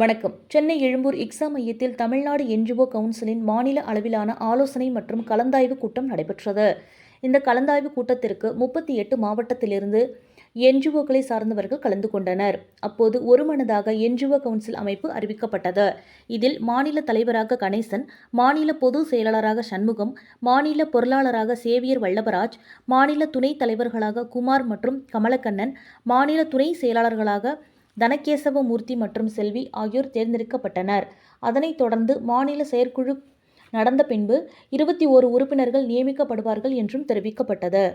வணக்கம். சென்னை எழும்பூர் இக்ஸா மையத்தில் தமிழ்நாடு என்ஜிஓ கவுன்சிலின் மாநில அளவிலான ஆலோசனை மற்றும் கலந்தாய்வு கூட்டம் நடைபெற்றது. இந்த கலந்தாய்வு கூட்டத்திற்கு 38 மாவட்டத்திலிருந்து என்ஜிஓக்களை சார்ந்தவர்கள் கலந்து கொண்டனர். அப்போது ஒருமனதாக என்ஜிஓ கவுன்சில் அமைப்பு அறிவிக்கப்பட்டது. இதில் மாநில தலைவராக கணேசன், மாநில பொதுச் செயலாளராக சண்முகம், மாநில பொருளாளராக சேவியர் வல்லபராஜ், மாநில துணைத் தலைவர்களாக குமார் மற்றும் கமலக்கண்ணன், மாநில துணை செயலாளர்களாக தனகேசவ மூர்த்தி மற்றும் செல்வி ஆகியோர் தேர்ந்தெடுக்கப்பட்டனர். அதனைத் தொடர்ந்து மாநில செயற்குழு நடந்த பின்பு 21 உறுப்பினர்கள் நியமிக்கப்படுவார்கள் என்றும் தெரிவிக்கப்பட்டது.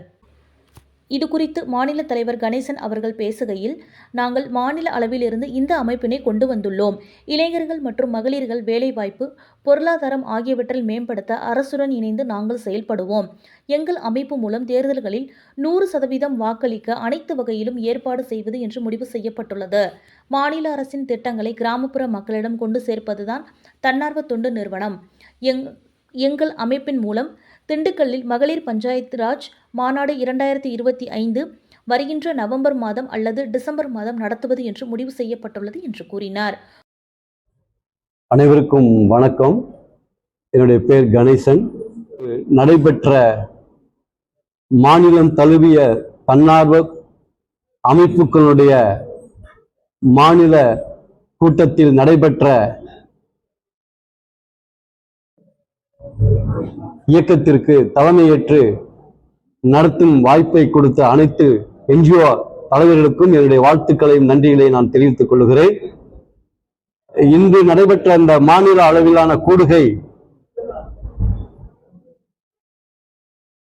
இதுகுறித்து மாநில தலைவர் கணேசன் அவர்கள் பேசுகையில், நாங்கள் மாநில அளவிலிருந்து இந்த அமைப்பினை கொண்டு வந்துள்ளோம். இளைஞர்கள் மற்றும் மகளிர்கள் வேலைவாய்ப்பு, பொருளாதாரம் ஆகியவற்றில் மேம்படுத்த அரசுடன் இணைந்து நாங்கள் செயல்படுவோம். எங்கள் அமைப்பு மூலம் தேர்தல்களில் 100% வாக்களிக்க அனைத்து வகையிலும் ஏற்பாடு செய்வது என்று முடிவு செய்யப்பட்டுள்ளது. மாநில அரசின் திட்டங்களை கிராமப்புற மக்களிடம் கொண்டு சேர்ப்பதுதான் தன்னார்வ தொண்டு நிறுவனம். எங்கள் அமைப்பின் மூலம் திண்டுக்கல்லில் மகளிர் பஞ்சாயத்து ராஜ் மாநாடு 2025 வருகின்ற நவம்பர் மாதம் அல்லது டிசம்பர் மாதம் நடத்துவது என்று முடிவு செய்யப்பட்டுள்ளது என்று கூறினார். அனைவருக்கும் வணக்கம். என்னுடைய பேர் கணேசன். நடைபெற்ற மாநிலம் தழுவிய தன்னார்வ அமைப்புகளுடைய மாநில கூட்டத்தில் நடைபெற்ற இயக்கத்திற்கு தலைமையேற்று நடத்தும் வாய்ப்பை கொடுத்த அனைத்து என்ஜிஓ தலைவர்களுக்கும் என்னுடைய வாழ்த்துக்களையும் நன்றிகளை நான் தெரிவித்துக் கொள்கிறேன். இன்று நடைபெற்ற இந்த மாநில அளவிலான கூடுகை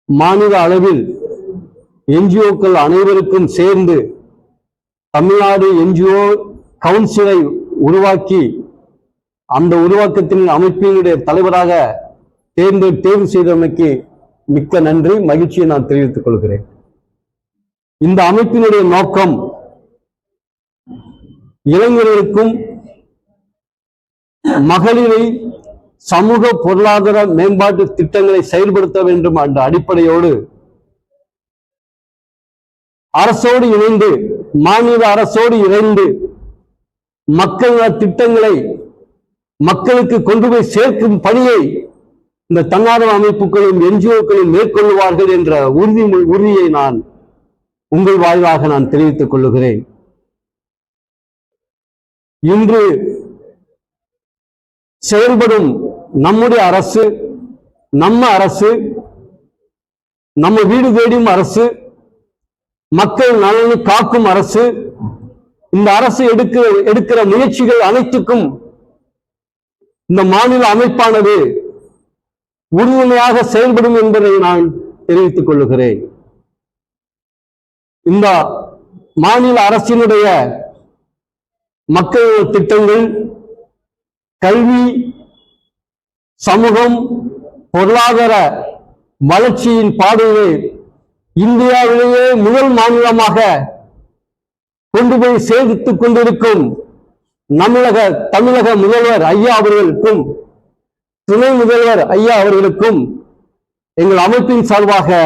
மாநில அளவில் என்ஜிஓக்கள் அனைவருக்கும் சேர்ந்து தமிழ்நாடு என்ஜிஓ கவுன்சிலை உருவாக்கி அந்த உருவாக்கத்தின் அமைப்பினுடைய தலைவராக தேர்வு செய்தமைக்கு மிக்க நன்றி, மகிழ்ச்சியை நான் தெரிவித்துக் கொள்கிறேன். இந்த அமைப்பினுடைய நோக்கம் இளைஞர்களுக்கும் மகளிரை சமூக பொருளாதார மேம்பாட்டு திட்டங்களை செயல்படுத்த வேண்டும் என்ற அடிப்படையோடு அரசோடு இணைந்து, மாநில அரசோடு இணைந்து மக்கள் திட்டங்களை மக்களுக்கு கொண்டு போய் சேர்க்கும் பணியை இந்த தன்னார்வ அமைப்புகளும் என்ஜிஓக்களும் மேற்கொள்வார்கள் என்ற உறுதியை நான் உங்கள் வாயிலாக நான் தெரிவித்துக் கொள்ளுகிறேன். இன்று செயல்படும் நம்முடைய அரசு, நம்ம வீடு தேடும் அரசு, மக்கள் நலனை காக்கும் அரசு, இந்த அரசு எடுக்கிற முயற்சிகள் அனைத்துக்கும் இந்த மாநில அமைப்பானது உறுதுணையாக செயல்படும் என்பதை நான் தெரிவித்துக் கொள்ளுகிறேன். இந்த மாநில அரசினுடைய மக்கள் திட்டங்கள் கல்வி, சமூகம், பொருளாதார வளர்ச்சியின் பாதையை இந்தியாவிலேயே முதல் மாநிலமாக கொண்டு போய் சேர்த்துக் கொண்டிருக்கும் தமிழக முதல்வர் ஐயா அவர்களுக்கும் துணை முதல்வர் ஐயா அவர்களுக்கும் எங்கள் அமைப்பின் சார்பாக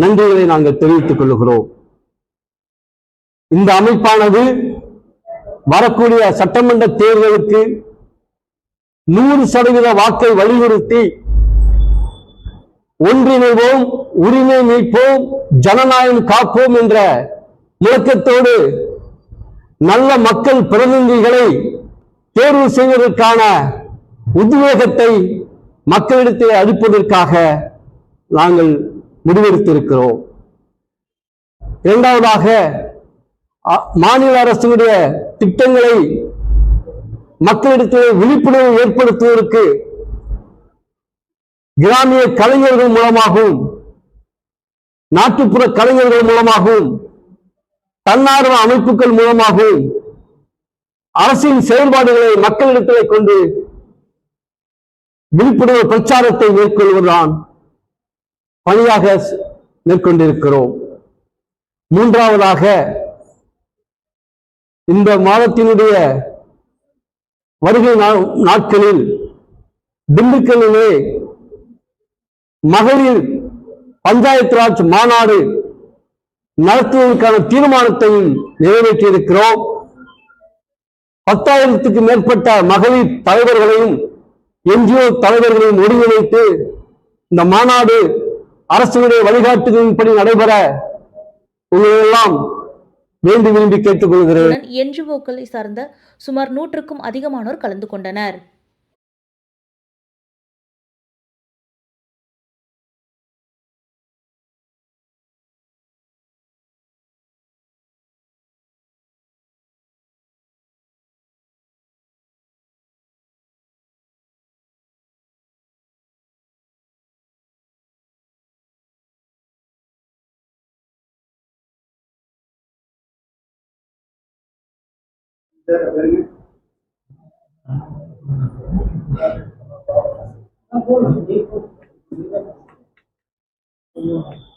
நன்றிகளை நாங்கள் தெரிவித்துக் கொள்கிறோம். இந்த அமைப்பானது வரக்கூடிய சட்டமன்ற தேர்தலுக்கு 100% வாக்கை வலியுறுத்தி ஒன்றிணைவோம், உரிமை மீட்போம், ஜனநாயகம் காப்போம் என்ற முழக்கத்தோடு நல்ல மக்கள் பிரதிநிதிகளை தேர்வு செய்வதற்கான உத்வேகத்தை மக்களிடத்தில் அளிப்பதற்காக நாங்கள் முடிவெடுத்திருக்கிறோம். இரண்டாவதாக, மாநில அரசுடைய திட்டங்களை மக்களிடத்தில் விழிப்புணர்வு ஏற்படுத்துவதற்கு கிராமிய கலைஞர்கள் மூலமாகவும் நாட்டுப்புற கலைஞர்கள் மூலமாகவும் தன்னார்வ அமைப்புகள் மூலமாகவும் அரசின் செயல்பாடுகளை மக்களிடத்தில் கொண்டு விழிப்புணர்வு பிரச்சாரத்தை மேற்கொள்வதுதான் பணியாக மேற்கொண்டிருக்கிறோம். மூன்றாவதாக, இந்த மாதத்தினுடைய வருகை நாட்களில் திண்டுக்கல்லிலே மகளிர் பஞ்சாயத்து ராஜ் மாநாடு நடத்துவதற்கான தீர்மானத்தையும் நிறைவேற்றியிருக்கிறோம். 10,000க்கு மேற்பட்ட மகளிர் தலைவர்களையும் என்ஜிஓ தலைவர்களையும் ஒருங்கிணைத்து இந்த மாநாடு அரசுடைய வழிகாட்டுதலின்படி நடைபெற உங்களெல்லாம் வேண்டி விரும்பி கேட்டுக்கொள்கிறேன். என்ஜிஓக்களை சார்ந்த சுமார் 100க்கும் அதிகமானோர் கலந்து கொண்டனர். Thank you.